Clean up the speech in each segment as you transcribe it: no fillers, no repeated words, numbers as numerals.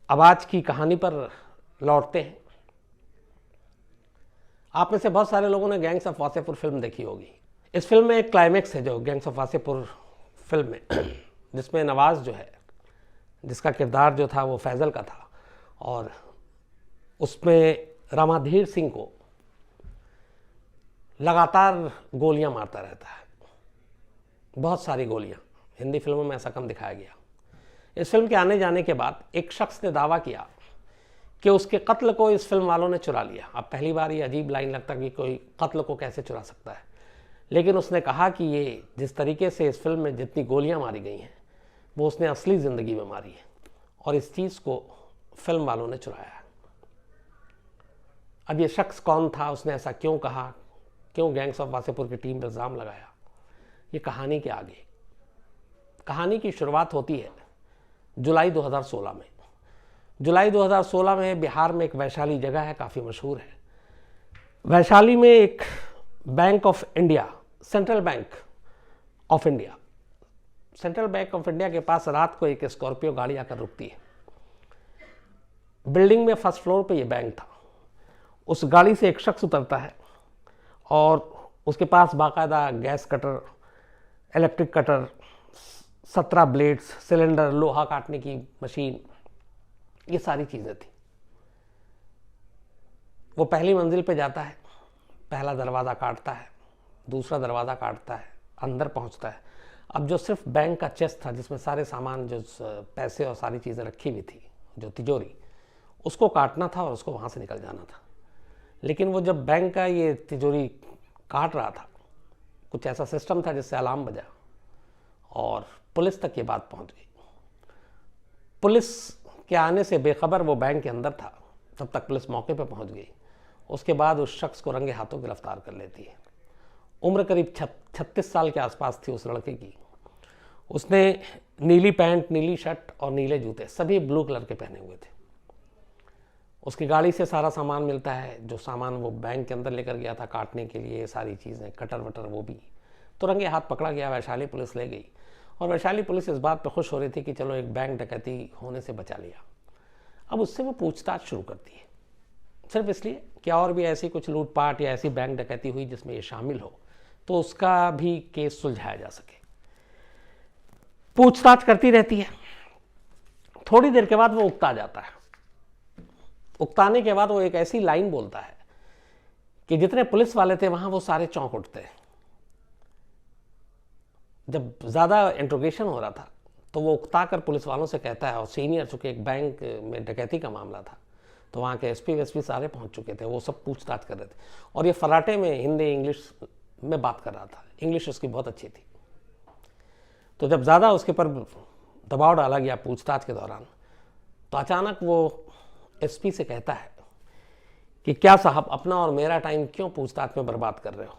अब आज की कहानी पर लौटते हैं। आप में से बहुत सारे लोगों ने गैंग्स ऑफ वासेपुर फिल्म देखी होगी। इस फिल्म में एक क्लाइमेक्स है जो गैंग्स ऑफ वासेपुर फिल्म में जिसमें नवाज जो है, जिसका किरदार जो था वो फैजल का था, और उसमें रामाधीर सिंह को लगातार गोलियां मारता रहता है, बहुत सारी गोलियां। हिंदी फिल्मों में ऐसा कम दिखाया गया। इस फिल्म के आने जाने के बाद एक शख्स ने दावा किया कि उसके कत्ल को इस फिल्म वालों ने चुरा लिया। अब पहली बार ये अजीब लाइन लगता कि कोई कत्ल को कैसे चुरा सकता है, लेकिन उसने कहा कि ये जिस तरीके से इस फिल्म में जितनी गोलियां मारी गई हैं वो उसने असली ज़िंदगी में मारी है, और इस चीज़ को फिल्म वालों ने चुराया है। अब ये शख्स कौन था, उसने ऐसा क्यों कहा, क्यों गैंग्स ऑफ वासेपुर की टीम पर इल्ज़ाम लगाया, ये कहानी के आगे। कहानी की शुरुआत होती है जुलाई 2016 में। जुलाई 2016 में बिहार में एक वैशाली जगह है, काफ़ी मशहूर है। वैशाली में एक bank of India, central bank of India के पास रात को एक स्कॉर्पियो गाड़ी आकर रुकती है। बिल्डिंग में फर्स्ट फ्लोर पे ये बैंक था। उस गाड़ी से एक शख्स उतरता है और उसके पास बाकायदा gas cutter, electric cutter, 17 blades, cylinder, लोहा काटने की मशीन, ये सारी चीज़ें थी। वो पहली मंजिल पे जाता है, पहला दरवाज़ा काटता है, दूसरा दरवाज़ा काटता है, अंदर पहुंचता है। अब जो सिर्फ बैंक का चेस्ट था जिसमें सारे सामान, जो पैसे और सारी चीज़ें रखी हुई थी, जो तिजोरी, उसको काटना था और उसको वहाँ से निकल जाना था। लेकिन वो जब बैंक का ये तिजोरी काट रहा था, कुछ ऐसा सिस्टम था जिससे अलार्म बजा और पुलिस तक ये बात पहुंच गई। पुलिस के आने से बेखबर वो बैंक के अंदर था, तब तक पुलिस मौके पर पहुंच गई। उसके बाद उस शख्स को रंगे हाथों गिरफ्तार कर लेती है। उम्र करीब 36 साल के आसपास थी उस लड़के की। उसने नीली पैंट, नीली शर्ट और नीले जूते, सभी ब्लू कलर के पहने हुए थे। उसकी गाड़ी से सारा सामान मिलता है, जो सामान वो बैंक के अंदर लेकर गया था काटने के लिए, सारी चीज़ें, कटर वटर, वो भी तो रंगे हाथ पकड़ा गया। वैशाली पुलिस ले गई और वैशाली पुलिस इस बात पर खुश हो रही थी कि चलो एक बैंक डकैती होने से बचा लिया। अब उससे वो पूछताछ शुरू करती है, सिर्फ इसलिए कि और भी ऐसी कुछ लूटपाट या ऐसी बैंक डकैती हुई जिसमें ये शामिल हो तो उसका भी केस सुलझाया जा सके। पूछताछ करती रहती है। थोड़ी देर के बाद वो उकता जाता है। उकताने के बाद वो एक ऐसी लाइन बोलता है कि जितने पुलिस वाले थे वहां वो सारे चौंक उठते हैं। जब ज़्यादा इंट्रोगेशन हो रहा था तो वो उकता कर पुलिस वालों से कहता है, और सीनियर, चूंकि एक बैंक में डकैती का मामला था तो वहाँ के एसपी वेसपी सारे पहुँच चुके थे, वो सब पूछताछ कर रहे थे। और ये फराटे में हिंदी इंग्लिश में बात कर रहा था, इंग्लिश उसकी बहुत अच्छी थी। तो जब ज़्यादा उसके पर दबाव डाला गया पूछताछ के दौरान, तो अचानक वो एसपी से कहता है कि क्या साहब, अपना और मेरा टाइम क्यों पूछताछ में बर्बाद कर रहे हो?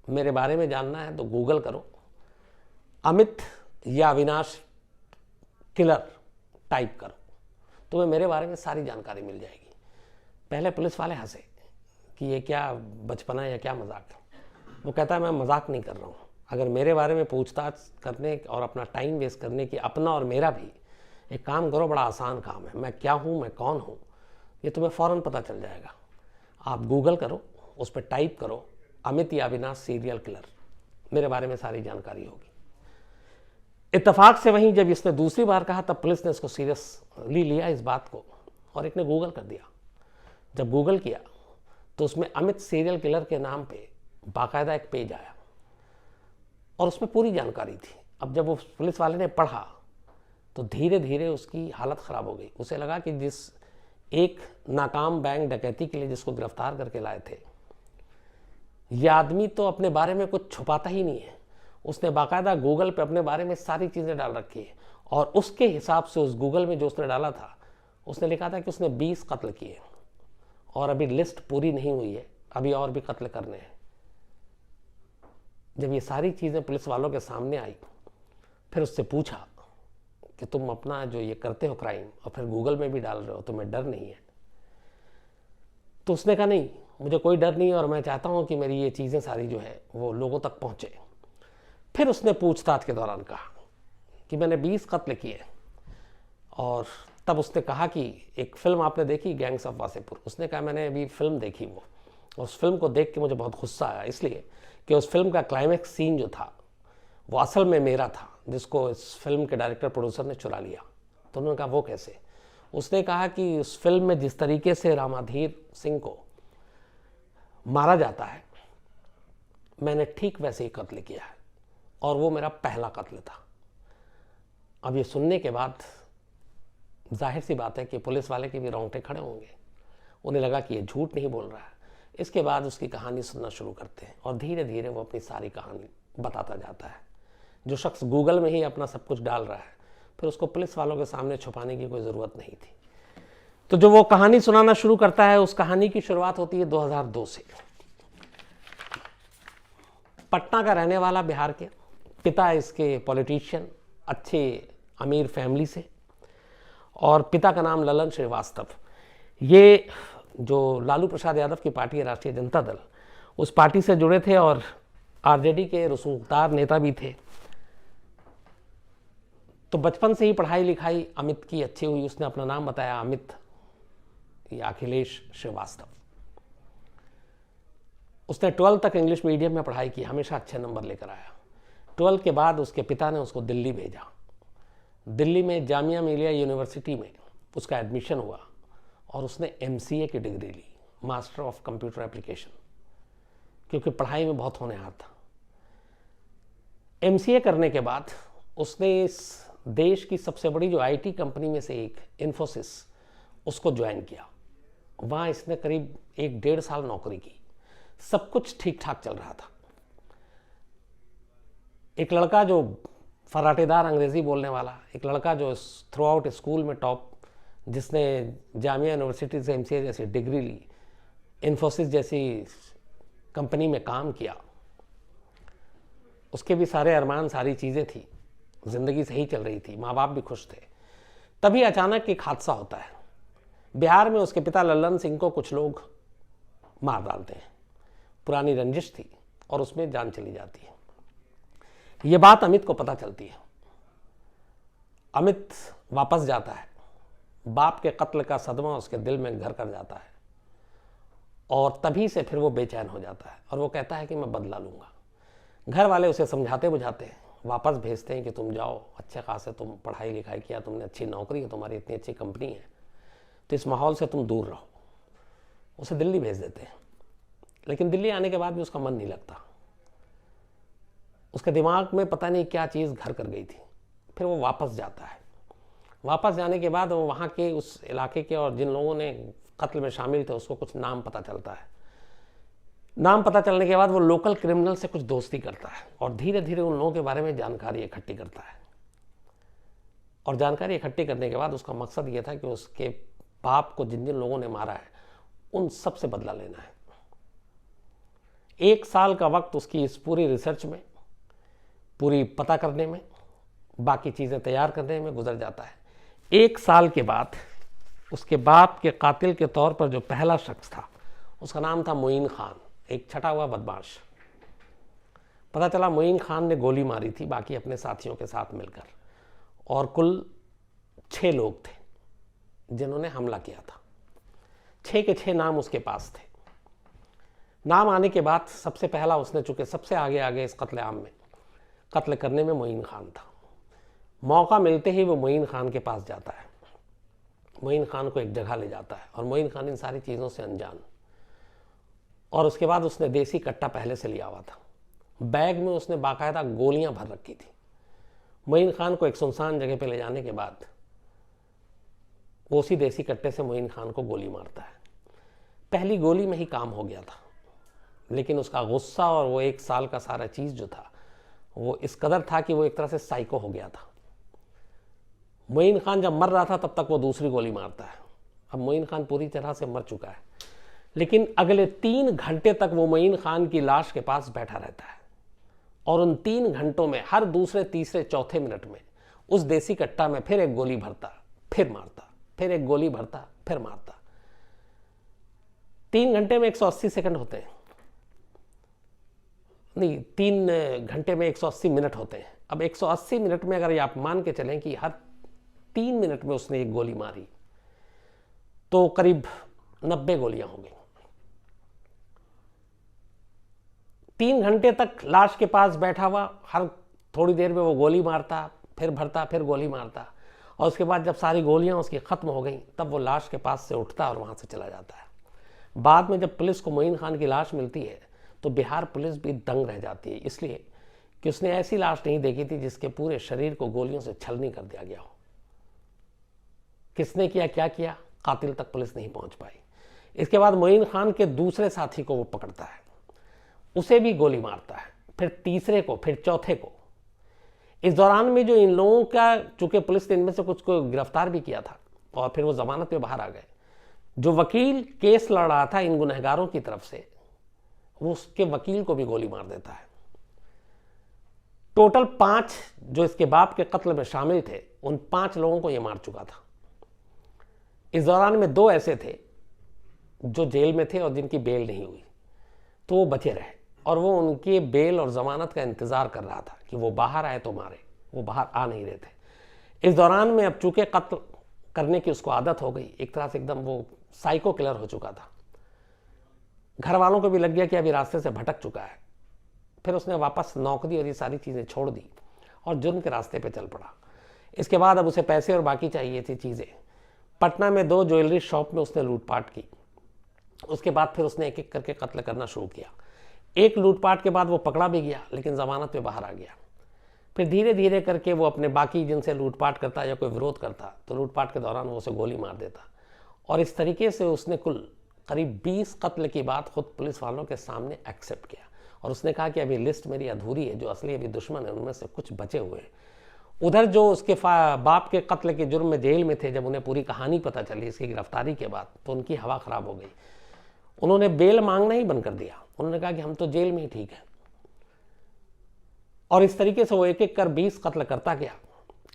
मेरे बारे में जानना है तो गूगल करो, अमित या अविनाश किलर टाइप करो, तुम्हें मेरे बारे में सारी जानकारी मिल जाएगी। पहले पुलिस वाले हंसे कि ये क्या बचपना है या क्या मजाक है। वो कहता है मैं मजाक नहीं कर रहा हूँ, अगर मेरे बारे में पूछताछ करने और अपना टाइम वेस्ट करने की, अपना और मेरा भी, एक काम करो, बड़ा आसान काम है। मैं क्या हूँ, मैं कौन हूँ, ये तुम्हें फ़ौरन पता चल जाएगा। आप गूगल करो, उस पर टाइप करो अमित या अविनाश सीरियल किलर, मेरे बारे में सारी जानकारी होगी। इत्तेफाक से वहीं जब इसने दूसरी बार कहा तब पुलिस ने इसको सीरियसली लिया इस बात को, और एक ने गूगल कर दिया। जब गूगल किया तो उसमें अमित सीरियल किलर के नाम पे बाकायदा एक पेज आया और उसमें पूरी जानकारी थी। अब जब वो पुलिस वाले ने पढ़ा तो धीरे धीरे उसकी हालत ख़राब हो गई। उसे लगा कि जिस एक नाकाम बैंक डकैती के लिए जिसको गिरफ्तार करके लाए थे, यह आदमी तो अपने बारे में कुछ छुपाता ही नहीं है। उसने बाकायदा गूगल पे अपने बारे में सारी चीज़ें डाल रखी है, और उसके हिसाब से उस गूगल में जो उसने डाला था, उसने लिखा था कि उसने 20 कत्ल किए और अभी लिस्ट पूरी नहीं हुई है, अभी और भी कत्ल करने हैं। जब ये सारी चीज़ें पुलिस वालों के सामने आई, फिर उससे पूछा कि तुम अपना जो ये करते हो क्राइम और फिर गूगल में भी डाल रहे हो, तुम्हें डर नहीं है? तो उसने कहा नहीं, मुझे कोई डर नहीं है और मैं चाहता हूँ कि मेरी ये चीज़ें सारी जो है वो लोगों तक पहुँचे। फिर उसने पूछताछ के दौरान कहा कि मैंने 20 कत्ल किए और तब उसने कहा कि एक फिल्म आपने देखी गैंग्स ऑफ वासेपुर, उसने कहा मैंने अभी फिल्म देखी वो, उस फिल्म को देख के मुझे बहुत गुस्सा आया, इसलिए कि उस फिल्म का क्लाइमैक्स सीन जो था वो असल में मेरा था, जिसको इस फिल्म के डायरेक्टर प्रोड्यूसर ने चुरा लिया। तो उन्होंने कहा वो कैसे? उसने कहा कि उस फिल्म में जिस तरीके से रामाधीर सिंह को मारा जाता है मैंने ठीक वैसे ही कत्ल किया है, और वो मेरा पहला कत्ल था। अब ये सुनने के बाद जाहिर सी बात है कि पुलिस वाले के भी रोंगटे खड़े होंगे, उन्हें लगा कि ये झूठ नहीं बोल रहा है। इसके बाद उसकी कहानी सुनना शुरू करते हैं और धीरे धीरे वो अपनी सारी कहानी बताता जाता है। जो शख्स गूगल में ही अपना सब कुछ डाल रहा है, फिर उसको पुलिस वालों के सामने छुपाने की कोई ज़रूरत नहीं थी। तो जो वो कहानी सुनाना शुरू करता है, उस कहानी की शुरुआत होती है 2002 से। पटना का रहने वाला, बिहार के, पिता इसके पॉलिटिशियन, अच्छे अमीर फैमिली से, और पिता का नाम ललन श्रीवास्तव। ये जो लालू प्रसाद यादव की पार्टी है राष्ट्रीय जनता दल, उस पार्टी से जुड़े थे और आरजेडी के रसूखदार नेता भी थे। तो बचपन से ही पढ़ाई लिखाई अमित की अच्छी हुई। उसने अपना नाम बताया अमित या अखिलेश श्रीवास्तव। उसने 12 तक इंग्लिश मीडियम में पढ़ाई की, हमेशा अच्छे नंबर लेकर आया। 12 के बाद उसके पिता ने उसको दिल्ली भेजा। दिल्ली में जामिया मिलिया यूनिवर्सिटी में उसका एडमिशन हुआ और उसने MCA की डिग्री ली, मास्टर ऑफ कंप्यूटर एप्लीकेशन, क्योंकि पढ़ाई में बहुत होनहार था। MCA करने के बाद उसने इस देश की सबसे बड़ी जो IT कंपनी में से एक, इन्फोसिस, उसको ज्वाइन किया। वहाँ इसने करीब 1-1.5 साल नौकरी की। सब कुछ ठीक ठाक चल रहा था। एक लड़का जो फराटेदार अंग्रेज़ी बोलने वाला, एक लड़का जो थ्रू आउट स्कूल में टॉप, जिसने जामिया यूनिवर्सिटी से MCA जैसी डिग्री ली, इन्फोसिस जैसी कंपनी में काम किया, उसके भी सारे अरमान, सारी चीज़ें थी, ज़िंदगी सही चल रही थी, माँ बाप भी खुश थे। तभी अचानक एक हादसा होता है। बिहार में उसके पिता लल्लन सिंह को कुछ लोग मार डालते हैं। पुरानी रंजिश थी और उसमें जान चली जाती है। ये बात अमित को पता चलती है। अमित वापस जाता है। बाप के कत्ल का सदमा उसके दिल में घर कर जाता है और तभी से फिर वो बेचैन हो जाता है और वो कहता है कि मैं बदला लूँगा। घर वाले उसे समझाते बुझाते वापस भेजते हैं कि तुम जाओ, अच्छे खासे तुम पढ़ाई लिखाई किया, तुमने अच्छी नौकरी है, तुम्हारी इतनी अच्छी कंपनी है, तो इस माहौल से तुम दूर रहो। उसे दिल्ली भेज देते हैं। लेकिन दिल्ली आने के बाद भी उसका मन नहीं लगता। उसके दिमाग में पता नहीं क्या चीज़ घर कर गई थी। फिर वो वापस जाता है। वापस जाने के बाद वो वहाँ के उस इलाके के और जिन लोगों ने कत्ल में शामिल थे उसको कुछ नाम पता चलता है। नाम पता चलने के बाद वो लोकल क्रिमिनल से कुछ दोस्ती करता है और धीरे धीरे उन लोगों के बारे में जानकारी इकट्ठी करता है। और जानकारी इकट्ठी करने के बाद उसका मकसद ये था कि उसके बाप को जिन जिन लोगों ने मारा है उन सब से बदला लेना है। 1 साल का वक्त उसकी इस पूरी रिसर्च में, पूरी पता करने में, बाकी चीज़ें तैयार करने में गुजर जाता है। 1 साल के बाद उसके बाप के कातिल के तौर पर जो पहला शख्स था उसका नाम था मोइन खान, एक छटा हुआ बदमाश। पता चला मोइन खान ने गोली मारी थी बाकी अपने साथियों के साथ मिलकर, और कुल 6 लोग थे जिन्होंने हमला किया था। 6 के 6 नाम उसके पास थे। नाम आने के बाद सबसे पहला उसने, चूंकि सबसे आगे इस कत्लेआम में कत्ल करने में मोइन खान था, मौका मिलते ही वो मोइन खान के पास जाता है। मोइन खान को एक जगह ले जाता है और मोइन खान इन सारी चीज़ों से अनजान। और उसके बाद उसने देसी कट्टा पहले से लिया हुआ था। बैग में उसने बाकायदा गोलियां भर रखी थी। मोइन खान को एक सुनसान जगह पे ले जाने के बाद वो उसी देसी कट्टे से मोइन खान को गोली मारता है। पहली गोली में ही काम हो गया था, लेकिन उसका गुस्सा और वो 1 साल का सारा चीज़ जो था वो इस कदर था कि वो एक तरह से साइको हो गया था। मोइन खान जब मर रहा था तब तक वो दूसरी गोली मारता है। अब मोइन खान पूरी तरह से मर चुका है, लेकिन अगले 3 घंटे तक वो मोइन खान की लाश के पास बैठा रहता है और उन 3 घंटों में हर दूसरे, तीसरे, चौथे मिनट में उस देसी कट्टा में फिर एक गोली भरता, फिर मारता, फिर एक गोली भरता, फिर मारता। 3 घंटे में 180 सेकंड होते हैं, नहीं 3 घंटे में 180 मिनट होते हैं। अब 180 मिनट में अगर ये आप मान के चलें कि हर 3 मिनट में उसने एक गोली मारी तो करीब 90 गोलियां हो गई। 3 घंटे तक लाश के पास बैठा हुआ, हर थोड़ी देर में वो गोली मारता, फिर भरता, फिर गोली मारता, और उसके बाद जब सारी गोलियां उसकी खत्म हो गई तब वो लाश के पास से उठता और वहां से चला जाता है। बाद में जब पुलिस को मोइन खान की लाश मिलती है तो बिहार पुलिस भी दंग रह जाती है, इसलिए कि उसने ऐसी लाश नहीं देखी थी जिसके पूरे शरीर को गोलियों से छलनी कर दिया गया हो। किसने किया, क्या किया, कातिल तक पुलिस नहीं पहुंच पाई। इसके बाद मोइन खान के दूसरे साथी को वो पकड़ता है, उसे भी गोली मारता है, फिर तीसरे को, फिर चौथे को। इस दौरान में जो इन लोगों का, चूंकि पुलिस ने इनमें से कुछ को गिरफ्तार भी किया था और फिर वो जमानत पे बाहर आ गए, जो वकील केस लड़ रहा था इन गुनहगारों की तरफ से, वो उसके वकील को भी गोली मार देता है। टोटल 5 जो इसके बाप के कत्ल में शामिल थे, उन 5 लोगों को ये मार चुका था। इस दौरान में 2 ऐसे थे जो जेल में थे और जिनकी बेल नहीं हुई, तो वो बचे रहे और वो उनके बेल और जमानत का इंतजार कर रहा था कि वो बाहर आए तो मारे। वो बाहर आ नहीं रहे थे। इस दौरान में अब चूंकि कत्ल करने की उसको आदत हो गई, एक तरह से एकदम वो साइको किलर हो चुका था। घर वालों को भी लग गया कि अभी रास्ते से भटक चुका है। फिर उसने वापस नौकरी और ये सारी चीज़ें छोड़ दी और जुर्म के रास्ते पे चल पड़ा। इसके बाद अब उसे पैसे और बाकी चाहिए थी चीज़ें। पटना में 2 ज्वेलरी शॉप में उसने लूटपाट की। उसके बाद फिर उसने एक एक करके कत्ल करना शुरू किया। एक लूटपाट के बाद वो पकड़ा भी गया, लेकिन जमानत पे बाहर आ गया। फिर धीरे धीरे करके वो अपने बाकी जिनसे लूटपाट करता या कोई विरोध करता तो लूटपाट के दौरान वो उसे गोली मार देता। और इस तरीके से उसने कुल करीब 20 कत्ल की बात खुद पुलिस वालों के सामने एक्सेप्ट किया। और उसने कहा कि अभी लिस्ट मेरी अधूरी है, जो असली अभी दुश्मन है उनमें से कुछ बचे हुए हैं। उधर जो उसके बाप के कत्ल के जुर्म में जेल में थे, जब उन्हें पूरी कहानी पता चली इसकी गिरफ्तारी के बाद, तो उनकी हवा खराब हो गई। उन्होंने बेल मांगना ही बंद कर दिया। उन्होंने कहा कि हम तो जेल में ही ठीक है। और इस तरीके से वो एक एक कर 20 कत्ल करता गया।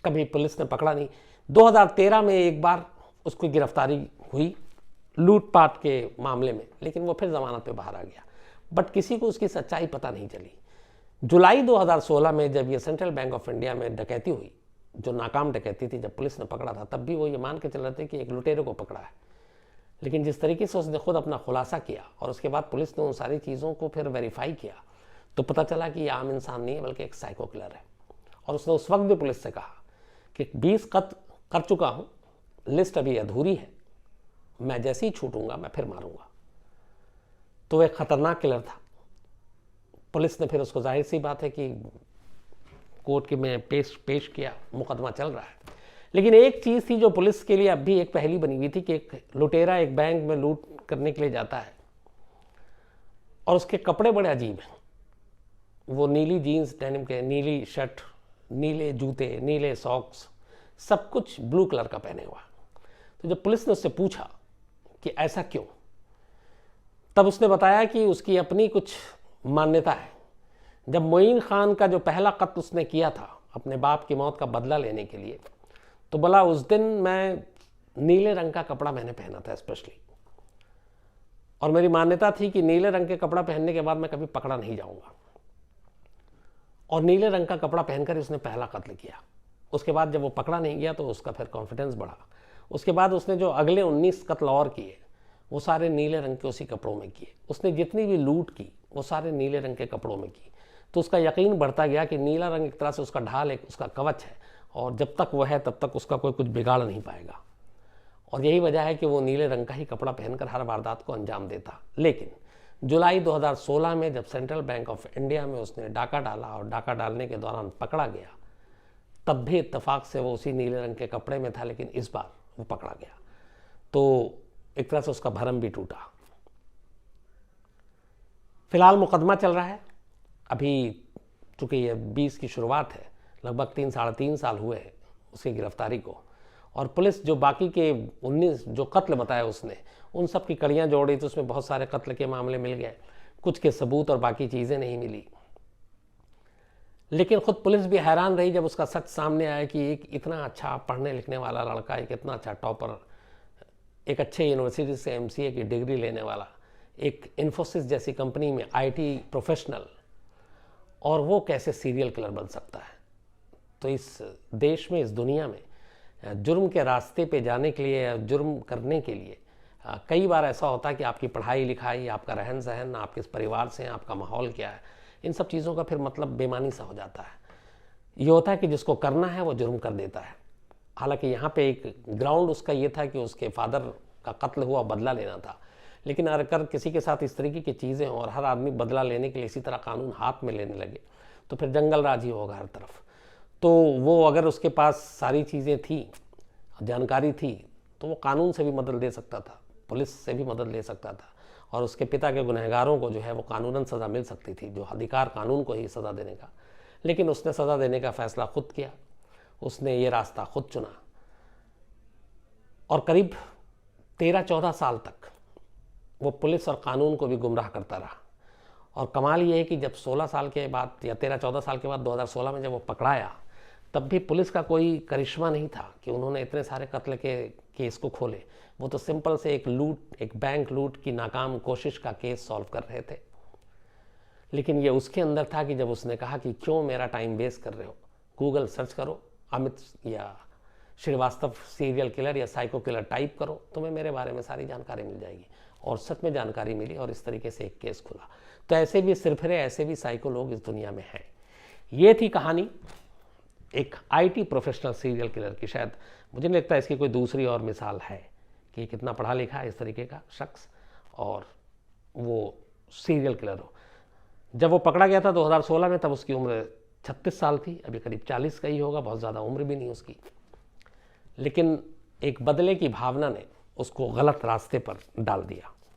कभी पुलिस ने पकड़ा नहीं। 2013 में एक बार उसकी गिरफ्तारी हुई लूटपाट के मामले में, लेकिन वो फिर जमानत पे बाहर आ गया। बट किसी को उसकी सच्चाई पता नहीं चली। जुलाई 2016 में जब ये सेंट्रल बैंक ऑफ इंडिया में डकैती हुई, जो नाकाम डकैती थी, जब पुलिस ने पकड़ा था, तब भी वो ये मान के चल रहे थे कि एक लुटेरे को पकड़ा है। लेकिन जिस तरीके से उसने खुद अपना खुलासा किया और उसके बाद पुलिस ने उन सारी चीज़ों को फिर वेरीफाई किया, तो पता चला कि ये आम इंसान नहीं है बल्कि एक साइको किलर है। और उसने उस वक्त भी पुलिस से कहा कि 20 कत्ल कर चुका हूँ, लिस्ट अभी अधूरी है, मैं जैसे ही छूटूंगा मैं फिर मारूंगा। तो वह खतरनाक किलर था। पुलिस ने फिर उसको, जाहिर सी बात है कि कोर्ट के में पेश किया, मुकदमा चल रहा है। लेकिन एक चीज़ थी जो पुलिस के लिए अब भी एक पहेली बनी हुई थी कि एक लुटेरा एक बैंक में लूट करने के लिए जाता है और उसके कपड़े बड़े अजीब हैं। वो नीली जीन्स डेनिम के, नीली शर्ट, नीले जूते, नीले सॉक्स, सब कुछ ब्लू कलर का पहने हुआ। तो जब पुलिस ने उससे पूछा कि ऐसा क्यों, तब उसने बताया कि उसकी अपनी कुछ मान्यता है। जब मोइन खान का जो पहला कत्ल उसने किया था अपने बाप की मौत का बदला लेने के लिए, तो बोला उस दिन मैं नीले रंग का कपड़ा मैंने पहना था स्पेशली, और मेरी मान्यता थी कि नीले रंग के कपड़ा पहनने के बाद मैं कभी पकड़ा नहीं जाऊंगा। और नीले रंग का कपड़ा पहनकर उसने पहला कत्ल किया। उसके बाद जब वो पकड़ा नहीं गया तो उसका फिर कॉन्फिडेंस बढ़ा। उसके बाद उसने जो अगले 19 कत्ल और किए वो सारे नीले रंग के उसी कपड़ों में किए। उसने जितनी भी लूट की वो सारे नीले रंग के कपड़ों में की। तो उसका यकीन बढ़ता गया कि नीला रंग एक तरह से उसका ढाल, एक उसका कवच है, और जब तक वो है तब तक उसका कोई कुछ बिगाड़ नहीं पाएगा। और यही वजह है कि वो नीले रंग का ही कपड़ा पहनकर हर वारदात को अंजाम देता। लेकिन जुलाई 2016 में जब सेंट्रल बैंक ऑफ इंडिया में उसने डाका डाला और डाका डालने के दौरान पकड़ा गया, तब भी इत्तेफाक से वो उसी नीले रंग के कपड़े में था, लेकिन इस बार वो पकड़ा गया। तो एक तरह से उसका भरम भी टूटा। फिलहाल मुकदमा चल रहा है। अभी चूँकि ये 20 की शुरुआत है, लगभग 3-3.5 साल हुए हैं उसकी गिरफ्तारी को, और पुलिस जो बाकी के 19 जो कत्ल बताए उसने, उन सब की कड़ियाँ जोड़ी तो उसमें बहुत सारे कत्ल के मामले मिल गए, कुछ के सबूत और बाकी चीज़ें नहीं मिली। लेकिन खुद पुलिस भी हैरान रही जब उसका सच सामने आया कि एक इतना अच्छा पढ़ने लिखने वाला लड़का, एक इतना अच्छा टॉपर, एक अच्छे यूनिवर्सिटी से MCA की डिग्री लेने वाला, एक इन्फोसिस जैसी कंपनी में IT प्रोफेशनल, और वो कैसे सीरियल किलर बन सकता है। तो इस देश में, इस दुनिया में जुर्म के रास्ते पे जाने के लिए या जुर्म करने के लिए कई बार ऐसा होता है कि आपकी पढ़ाई लिखाई, आपका रहन सहन, आप किस परिवार से हैं, आपका माहौल क्या है, इन सब चीज़ों का फिर मतलब बेमानी सा हो जाता है। ये होता है कि जिसको करना है वो जुर्म कर देता है। हालांकि यहाँ पे एक ग्राउंड उसका ये था कि उसके फादर का कत्ल हुआ, बदला लेना था, लेकिन अगर किसी के साथ इस तरीके की चीज़ें हों और हर आदमी बदला लेने के लिए इसी तरह कानून हाथ में लेने लगे तो फिर जंगल राज ही होगा हर तरफ। तो वो अगर उसके पास सारी चीज़ें थी, जानकारी थी, तो वो कानून से भी मदद ले सकता था, पुलिस से भी मदद ले सकता था, और उसके पिता के गुनहगारों को जो है वो कानूनन सज़ा मिल सकती थी, जो अधिकार कानून को ही सज़ा देने का। लेकिन उसने सज़ा देने का फ़ैसला खुद किया, उसने ये रास्ता खुद चुना और करीब 13-14 साल तक वो पुलिस और कानून को भी गुमराह करता रहा। और कमाल ये है कि जब 16 साल के बाद या 13-14 साल के बाद 2016 में जब वो पकड़ाया, तब भी पुलिस का कोई करिश्मा नहीं था कि उन्होंने इतने सारे कत्ल के केस को खोले। वो तो सिंपल से एक बैंक लूट की नाकाम कोशिश का केस सॉल्व कर रहे थे। लेकिन ये उसके अंदर था कि जब उसने कहा कि क्यों मेरा टाइम वेस्ट कर रहे हो, गूगल सर्च करो, अमित या श्रीवास्तव सीरियल किलर या साइको किलर टाइप करो, तुम्हें मेरे बारे में सारी जानकारी मिल जाएगी। और सच में जानकारी मिली और इस तरीके से एक केस खुला। तो ऐसे भी सिरफिरे, ऐसे भी साइको लोग इस दुनिया में हैं। ये थी कहानी एक आईटी प्रोफेशनल सीरियल किलर की। शायद मुझे नहीं लगता इसकी कोई दूसरी और मिसाल है कि कितना पढ़ा लिखा है इस तरीके का शख्स और वो सीरियल किलर हो। जब वो पकड़ा गया था 2016 में, तब उसकी उम्र 36 साल थी, अभी करीब 40 का ही होगा, बहुत ज़्यादा उम्र भी नहीं उसकी। लेकिन एक बदले की भावना ने उसको गलत रास्ते पर डाल दिया।